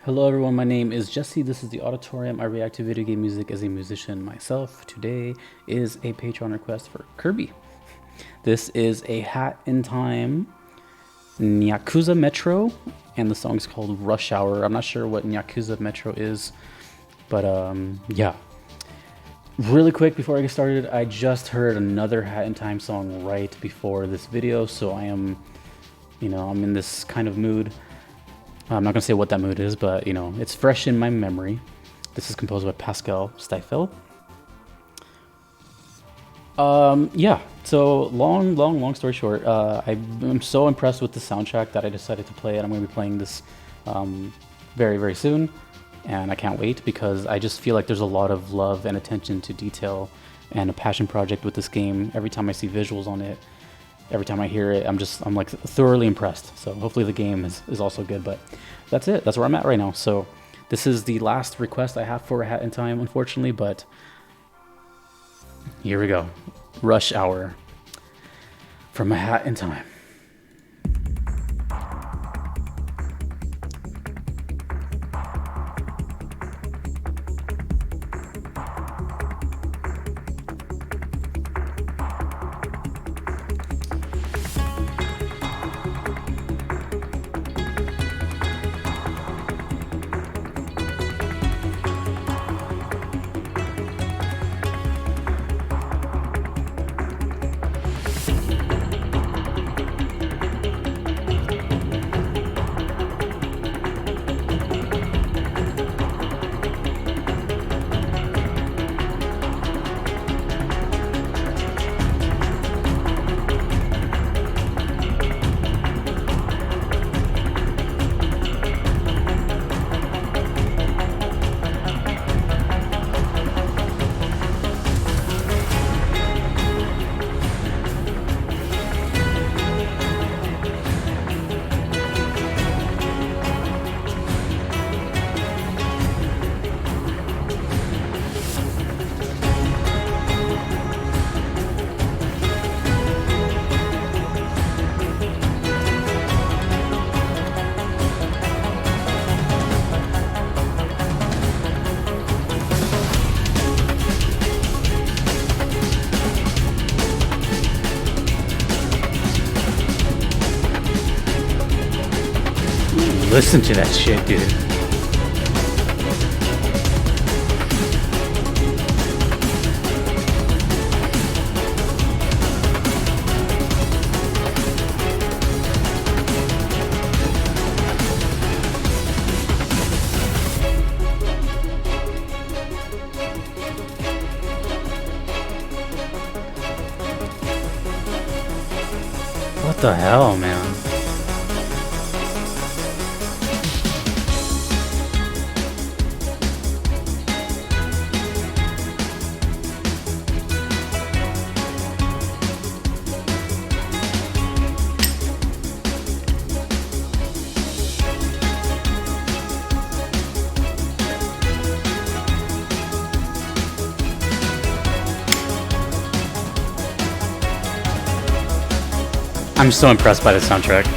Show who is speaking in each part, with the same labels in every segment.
Speaker 1: Hello everyone, my name is Jesse. This is the Auditorium. I react to video game music as a musician myself. Today is a Patreon request for Kirby. This is a Hat in Time Nyakuza Metro, and the song's called Rush Hour. I'm not sure what Nyakuza Metro is, but yeah. Really quick before I get started, I just heard another Hat in Time song right before this video, so I am, I'm in this kind of mood. I'm not gonna say what that mood is, but it's fresh in my memory. This is composed by Pascal Stiefel. Yeah, so long story short, I'm so impressed with the soundtrack that I decided to play it. I'm gonna be playing this very soon, and I can't wait because I just feel like there's a lot of love and attention to detail and a passion project with this game. Every time I see visuals on it, every time I hear it, I'm like thoroughly impressed. So hopefully the game is also good, but that's it. That's where I'm at right now. So this is the last request I have for A Hat in Time, unfortunately, but here we go. Rush Hour from A Hat in Time. Listen to that shit, dude. What the hell, man? I'm so impressed by the soundtrack.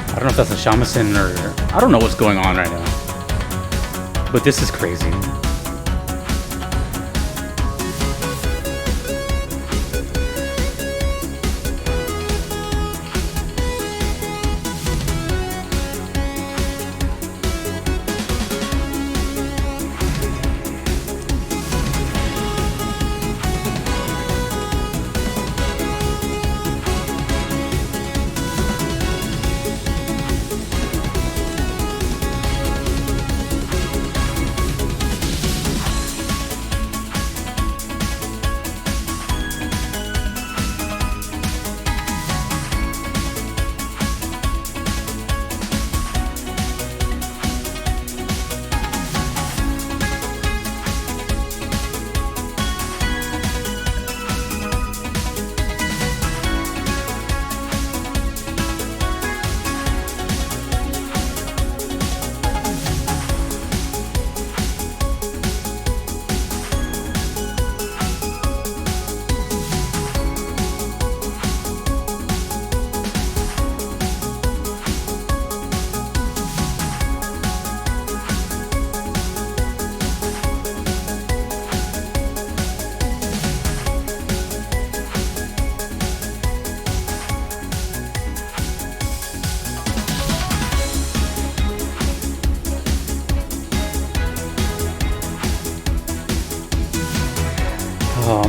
Speaker 1: I don't know if that's a shamisen or I don't know what's going on right now, but this is crazy.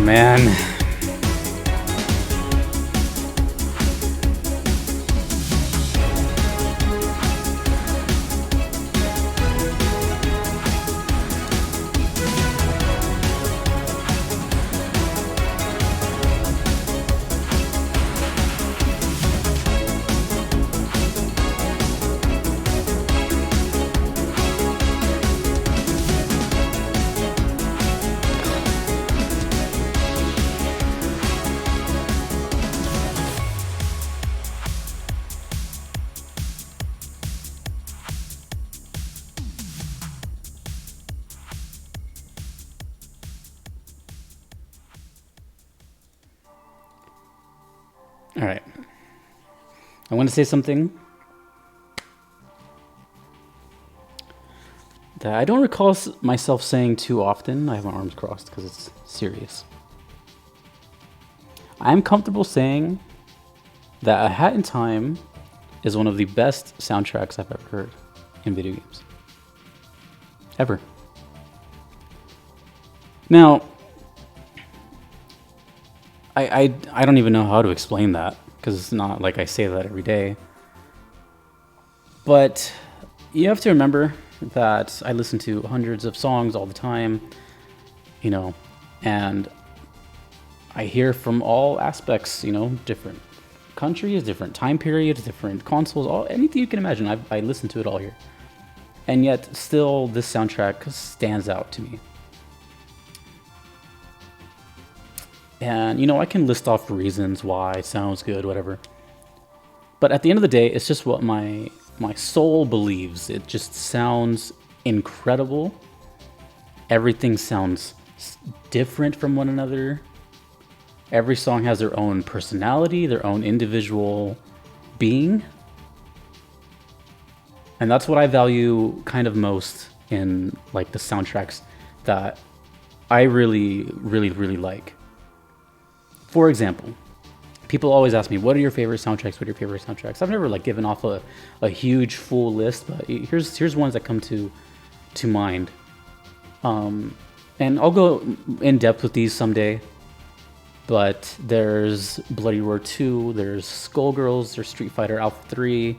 Speaker 1: man. All right. I want to say something that I don't recall myself saying too often. I have my arms crossed because it's serious. I'm comfortable saying that A Hat in Time is one of the best soundtracks I've ever heard in video games. Ever. Now, I don't even know how to explain that, because it's not like I say that every day. But you have to remember that I listen to hundreds of songs all the time, you know, and I hear from all aspects, you know, different countries, different time periods, different consoles, anything you can imagine. I listen to it all here. And yet still this soundtrack stands out to me. And, you know, I can list off reasons why it sounds good, whatever. But at the end of the day, it's just what my soul believes. It just sounds incredible. Everything sounds different from one another. Every song has their own personality, their own individual being. And that's what I value kind of most in like the soundtracks that I really, really, really like. For example, people always ask me, what are your favorite soundtracks? What are your favorite soundtracks? I've never like given off a huge full list, but here's ones that come to mind. And I'll go in depth with these someday. But there's Bloody Roar 2, there's Skullgirls, there's Street Fighter Alpha 3,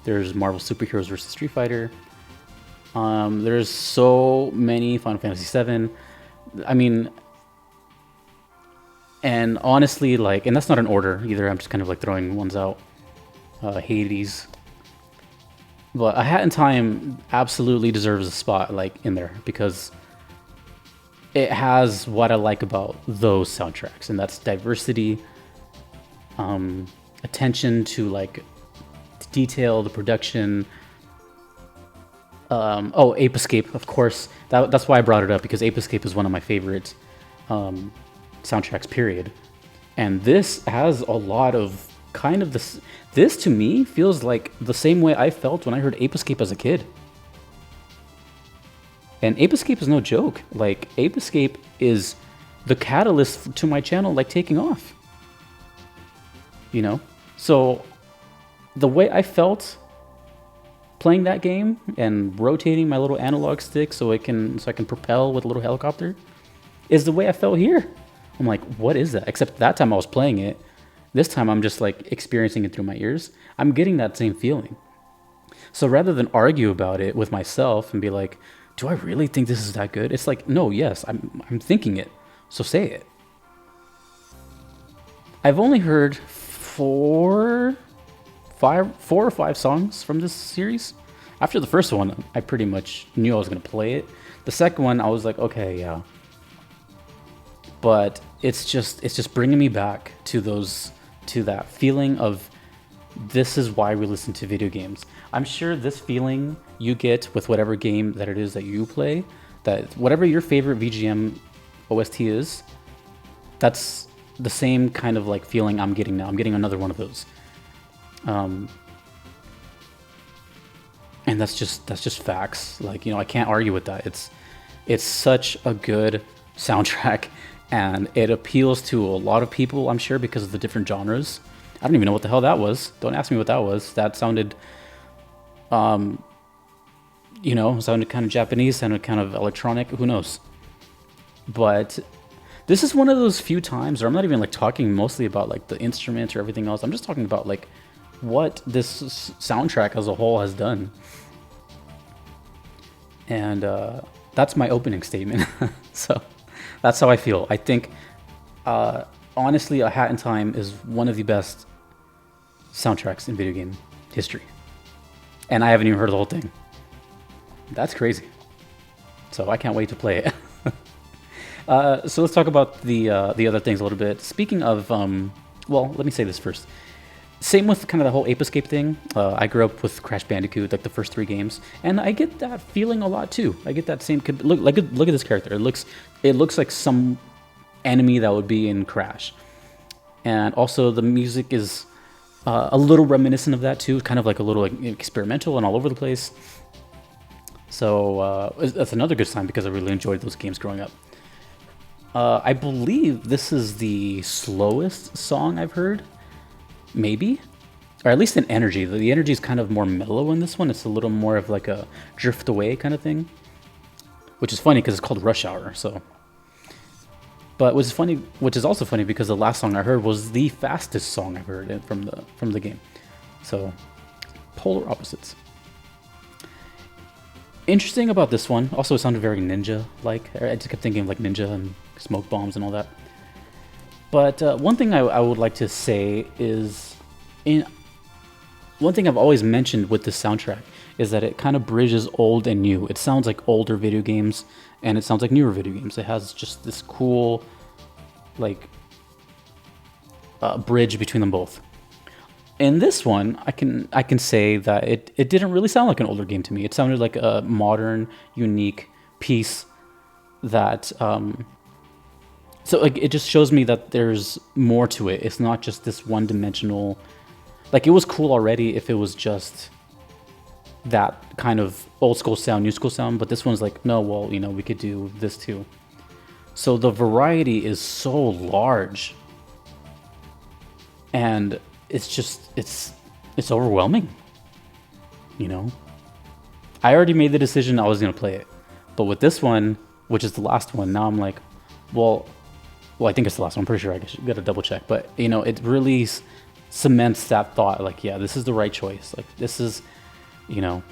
Speaker 1: there's Marvel Superheroes vs. Street Fighter. There's so many, Final Fantasy 7. I mean, and honestly, like, and that's not an order either. I'm just kind of like throwing ones out. Hades. But A Hat in Time absolutely deserves a spot like in there because it has what I like about those soundtracks, and that's diversity, attention to like detail, the production. Ape Escape, of course. That's why I brought it up, because Ape Escape is one of my favorite soundtracks, period. And this has a lot of kind of this. This to me feels like the same way I felt when I heard Ape Escape as a kid. And Ape Escape is no joke. Like, Ape Escape is the catalyst to my channel, like, taking off. You know? So, the way I felt playing that game and rotating my little analog stick so I can propel with a little helicopter is the way I felt here. I'm like, what is that? Except that time I was playing it. This time I'm just, like, experiencing it through my ears. I'm getting that same feeling. So, rather than argue about it with myself and be like, do I really think this is that good? It's like, no, yes, I'm thinking it, so say it. I've only heard four or five songs from this series. After the first one, I pretty much knew I was gonna play it. The second one, I was like, okay, yeah. But it's just bringing me back to that feeling of this is why we listen to video games. I'm sure this feeling you get with whatever game that it is that you play, that whatever your favorite VGM OST is, that's the same kind of like feeling I'm getting now. I'm getting another one of those. And that's just facts. Like, you know, I can't argue with that. It's such a good soundtrack, and it appeals to a lot of people, I'm sure, because of the different genres. I don't even know what the hell that was. Don't ask me what that was. That sounded, sounded kind of Japanese, sounded kind of electronic. Who knows? But This is one of those few times, or I'm not even like talking mostly about like the instruments or everything else. I'm just talking about like what this soundtrack as a whole has done. And that's my opening statement. So that's how I feel. I think, honestly, A Hat in Time is one of the best soundtracks in video game history. And I haven't even heard of the whole thing. That's crazy. So I can't wait to play it. So let's talk about the other things a little bit. Speaking of, well, let me say this first. Same with kind of the whole Ape Escape thing. I grew up with Crash Bandicoot, like the first 3 games, and I get that feeling a lot too. I get that same look at this character. It looks like some enemy that would be in Crash, and also the music is a little reminiscent of that too, kind of like a little like, experimental and all over the place. So that's another good sign because I really enjoyed those games growing up. I believe this is the slowest song I've heard. Maybe, or at least in energy. The energy is kind of more mellow in this one. It's a little more of like a drift away kind of thing, which is funny because it's called Rush Hour. So, but which is also funny because the last song I heard was the fastest song I've heard from the game. So, polar opposites. Interesting about this one. Also, it sounded very ninja-like. I just kept thinking of like ninja and smoke bombs and all that. But one thing I would like to say is, one thing I've always mentioned with this soundtrack is that it kind of bridges old and new. It sounds like older video games, and it sounds like newer video games. It has just this cool, like, bridge between them both. In this one, I can say that it didn't really sound like an older game to me. It sounded like a modern, unique piece that. So like it just shows me that there's more to it. It's not just this one-dimensional. Like it was cool already if it was just that kind of old school sound, new school sound. But this one's like, no, well, you know, we could do this too. So the variety is so large, and it's just it's overwhelming. You know, I already made the decision I was gonna play it, but with this one, which is the last one, now I'm like, well, I think it's the last one. I'm pretty sure. I got to double check. But, you know, it really cements that thought. Like, yeah, this is the right choice. Like, this is, you know,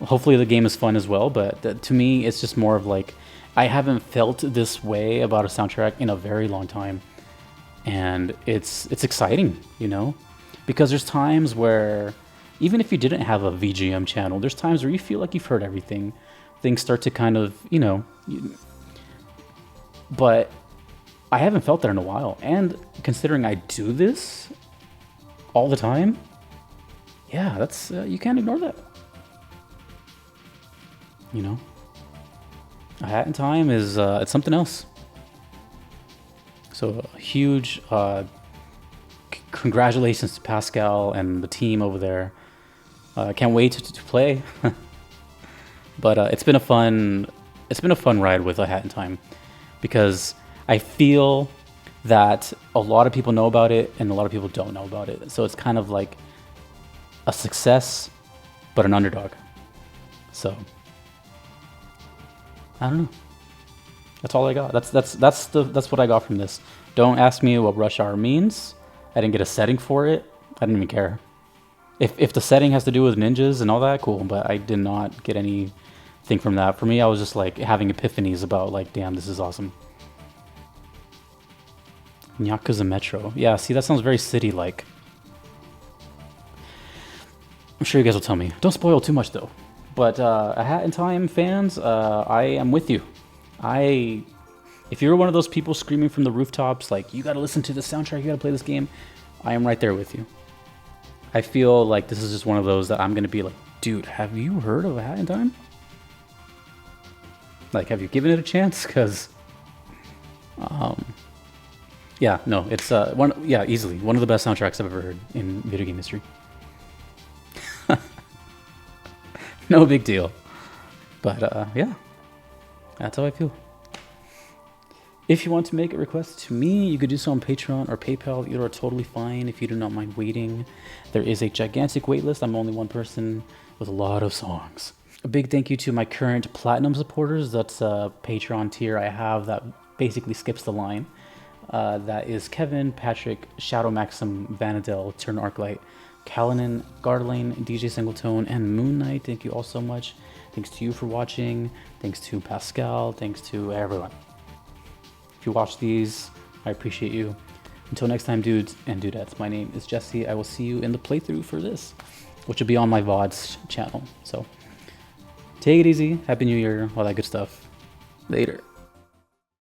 Speaker 1: hopefully the game is fun as well. But to me, it's just more of like, I haven't felt this way about a soundtrack in a very long time. And it's exciting, you know, because there's times where even if you didn't have a VGM channel, there's times where you feel like you've heard everything. Things start to kind of, you know, but I haven't felt that in a while. And considering I do this all the time, yeah, that's you can't ignore that. You know, A Hat in Time is it's something else. So a huge congratulations to Pascal and the team over there. I can't wait to play. But it's been a fun ride with A Hat in Time, because I feel that a lot of people know about it and a lot of people don't know about it. So it's kind of like a success, but an underdog. So I don't know. That's all I got. That's what I got from this. Don't ask me what Rush Hour means. I didn't get a setting for it. I didn't even care. If the setting has to do with ninjas and all that, cool. But I did not get anything from that. For me, I was just like having epiphanies about like, damn, this is awesome. Nyakuza Metro. Yeah, see, that sounds very city-like. I'm sure you guys will tell me. Don't spoil too much, though. But A Hat in Time fans, I am with you. If you're one of those people screaming from the rooftops, like, you gotta listen to the soundtrack, you gotta play this game, I am right there with you. I feel like this is just one of those that I'm gonna be like, dude, have you heard of A Hat in Time? Like, have you given it a chance? Because, yeah, no, it's easily one of the best soundtracks I've ever heard in video game history. No big deal. But yeah, that's how I feel. If you want to make a request to me, you could do so on Patreon or PayPal. Either are totally fine if you do not mind waiting. There is a gigantic wait list. I'm only one person with a lot of songs. A big thank you to my current Platinum supporters. That's a Patreon tier I have that basically skips the line. That is Kevin, Patrick, Shadow Maxim, Vanadel, Turn Arclight, Callanan, Garlane, DJ Singletone, and Moon Knight. Thank you all so much. Thanks to you for watching. Thanks to Pascal. Thanks to everyone. If you watch these, I appreciate you. Until next time, dudes and dudettes, my name is Jesse. I will see you in the playthrough for this, which will be on my VODs channel. So take it easy. Happy New Year. All that good stuff. Later.